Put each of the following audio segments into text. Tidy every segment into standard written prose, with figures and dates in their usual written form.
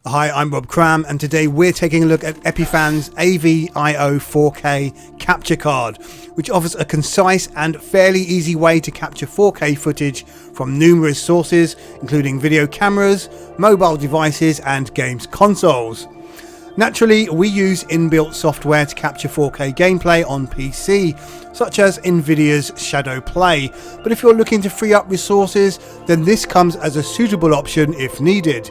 Hi, I'm Rob Cram, and today we're taking a look at Epiphan's AVIO 4K capture card, which offers a concise and fairly easy way to capture 4K footage from numerous sources, including video cameras, mobile devices and games consoles. Naturally, we use inbuilt software to capture 4K gameplay on PC, such as Nvidia's Shadowmask, but if you're looking to free up resources, then this comes as a suitable option if needed.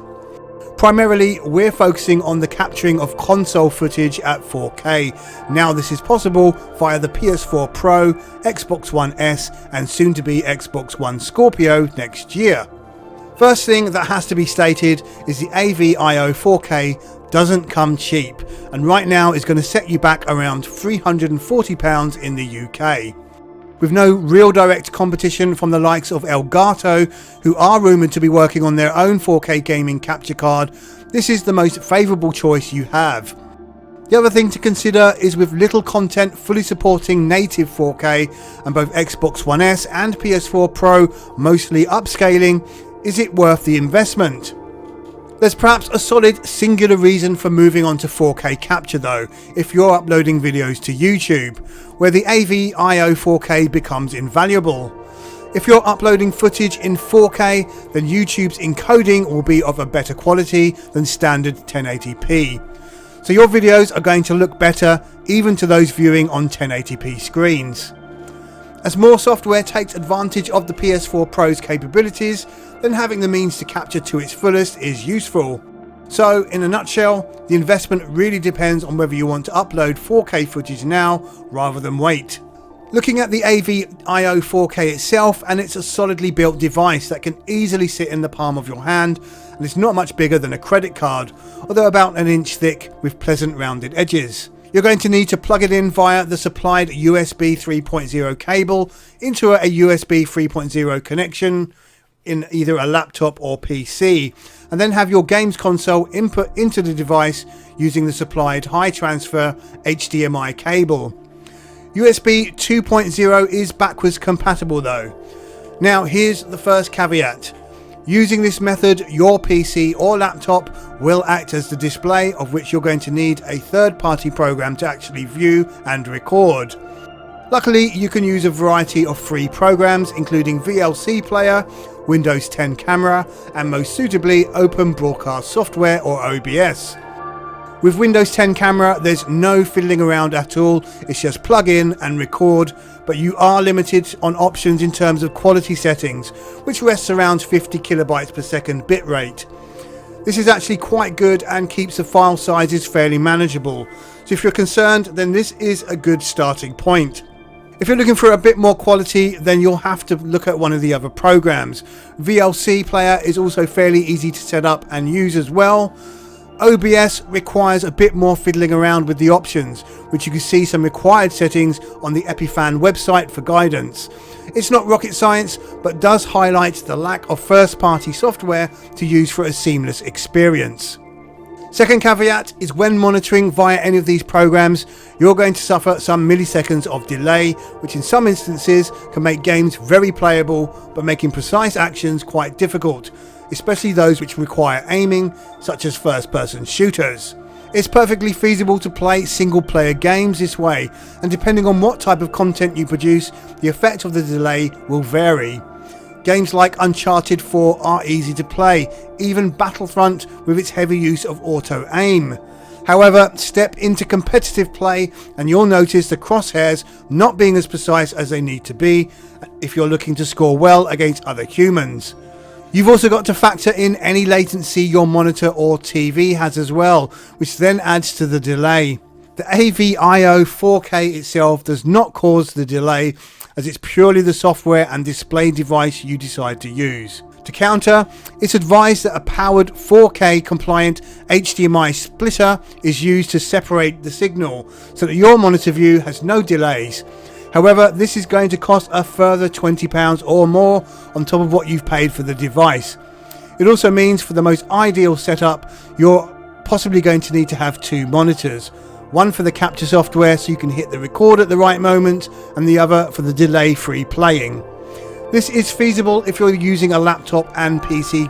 Primarily, we're focusing on the capturing of console footage at 4K. Now this is possible via the PS4 Pro, Xbox One S and soon to be Xbox One Scorpio next year. First thing that has to be stated is the AVIO 4K doesn't come cheap, and right now is going to set you back around £340 in the UK. With no real direct competition from the likes of Elgato, who are rumoured to be working on their own 4K gaming capture card, this is the most favourable choice you have. The other thing to consider is with little content fully supporting native 4K and both Xbox One S and PS4 Pro mostly upscaling, is it worth the investment? There's perhaps a solid singular reason for moving on to 4K capture though, if you're uploading videos to YouTube, where the AVIO 4K becomes invaluable. If you're uploading footage in 4K, then YouTube's encoding will be of a better quality than standard 1080p. So your videos are going to look better even to those viewing on 1080p screens. As more software takes advantage of the PS4 Pro's capabilities, then having the means to capture to its fullest is useful. So, in a nutshell, the investment really depends on whether you want to upload 4K footage now rather than wait. Looking at the AVIO 4K itself, and it's a solidly built device that can easily sit in the palm of your hand, and it's not much bigger than a credit card, although about an inch thick with pleasant rounded edges. You're going to need to plug it in via the supplied USB 3.0 cable into a USB 3.0 connection in either a laptop or PC, and then have your games console input into the device using the supplied high transfer HDMI cable. USB 2.0 is backwards compatible though. Now here's the first caveat. Using this method, your PC or laptop will act as the display of which you're going to need a third-party program to actually view and record. Luckily, you can use a variety of free programs including VLC Player, Windows 10 Camera and most suitably Open Broadcast Software or OBS. With Windows 10 Camera, there's no fiddling around at all, it's just plug in and record, but you are limited on options in terms of quality settings, which rests around 50 kilobytes per second bitrate. This is actually quite good and keeps the file sizes fairly manageable, so if you're concerned, then this is a good starting point. If you're looking for a bit more quality, then you'll have to look at one of the other programs. VLC Player is also fairly easy to set up and use as well. OBS requires a bit more fiddling around with the options, which you can see some required settings on the Epiphan website for guidance. It's not rocket science, but does highlight the lack of first-party software to use for a seamless experience. Second caveat is when monitoring via any of these programs, you're going to suffer some milliseconds of delay, which in some instances can make games very playable, but making precise actions quite difficult, especially those which require aiming, such as first-person shooters. It's perfectly feasible to play single-player games this way, and depending on what type of content you produce, the effect of the delay will vary. Games like Uncharted 4 are easy to play, even Battlefront with its heavy use of auto-aim. However, step into competitive play and you'll notice the crosshairs not being as precise as they need to be if you're looking to score well against other humans. You've also got to factor in any latency your monitor or TV has as well, which then adds to the delay. The AVIO 4K itself does not cause the delay, as it's purely the software and display device you decide to use. To counter, it's advised that a powered 4K compliant HDMI splitter is used to separate the signal so that your monitor view has no delays. However, this is going to cost a further £20 or more on top of what you've paid for the device. It also means for the most ideal setup, you're possibly going to need to have two monitors. One for the capture software so you can hit the record at the right moment, and the other for the delay-free playing. This is feasible if you're using a laptop and PC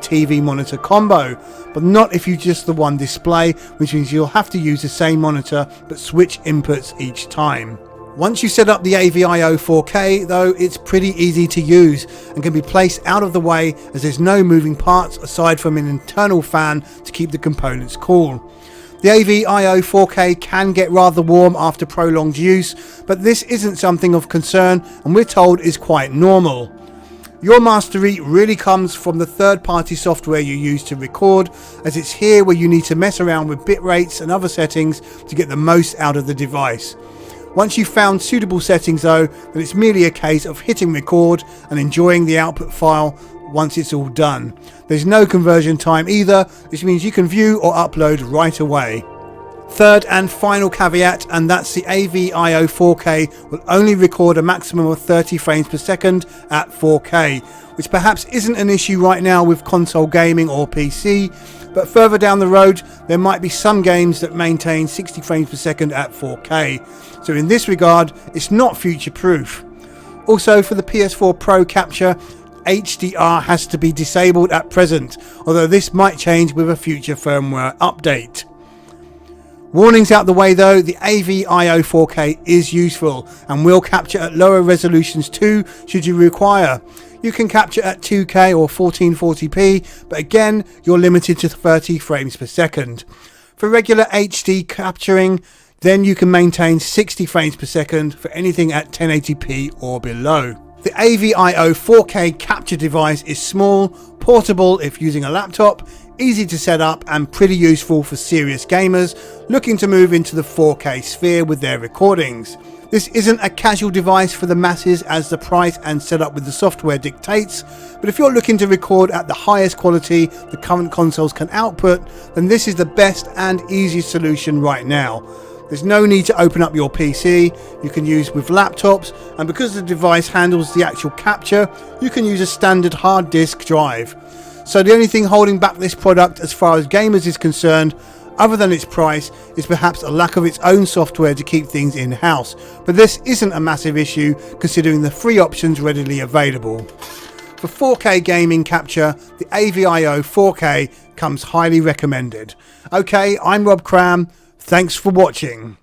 TV monitor combo, but not if you just the one display, which means you'll have to use the same monitor but switch inputs each time. Once you set up the AVIO 4K though, it's pretty easy to use and can be placed out of the way as there's no moving parts aside from an internal fan to keep the components cool. The AVIO 4K can get rather warm after prolonged use, but this isn't something of concern and we're told is quite normal. Your mastery really comes from the third-party software you use to record, as it's here where you need to mess around with bit rates and other settings to get the most out of the device. Once you've found suitable settings though, then it's merely a case of hitting record and enjoying the output file once it's all done. There's no conversion time either, which means you can view or upload right away. Third and final caveat, and that's the AVIO 4K will only record a maximum of 30 frames per second at 4K, which perhaps isn't an issue right now with console gaming or PC, but further down the road there might be some games that maintain 60 frames per second at 4K, so in this regard it's not future proof. Also, for the PS4 Pro capture, HDR has to be disabled at present, although this might change with a future firmware update. Warnings out the way though, the AVIO 4K is useful and will capture at lower resolutions too should you require. You can capture at 2K or 1440p, but again you're limited to 30 frames per second. For regular HD capturing, then you can maintain 60 frames per second for anything at 1080p or below. The AVIO 4K capture device is small, portable if using a laptop, easy to set up and pretty useful for serious gamers looking to move into the 4K sphere with their recordings. This isn't a casual device for the masses as the price and setup with the software dictates, but if you're looking to record at the highest quality the current consoles can output, then this is the best and easiest solution right now. There's no need to open up your PC, you can use with laptops, and because the device handles the actual capture, you can use a standard hard disk drive. So the only thing holding back this product as far as gamers is concerned, other than its price, is perhaps a lack of its own software to keep things in-house, but this isn't a massive issue considering the free options readily available. For 4K gaming capture, the AVIO 4K comes highly recommended. Okay, I'm Rob Cram, thanks for watching.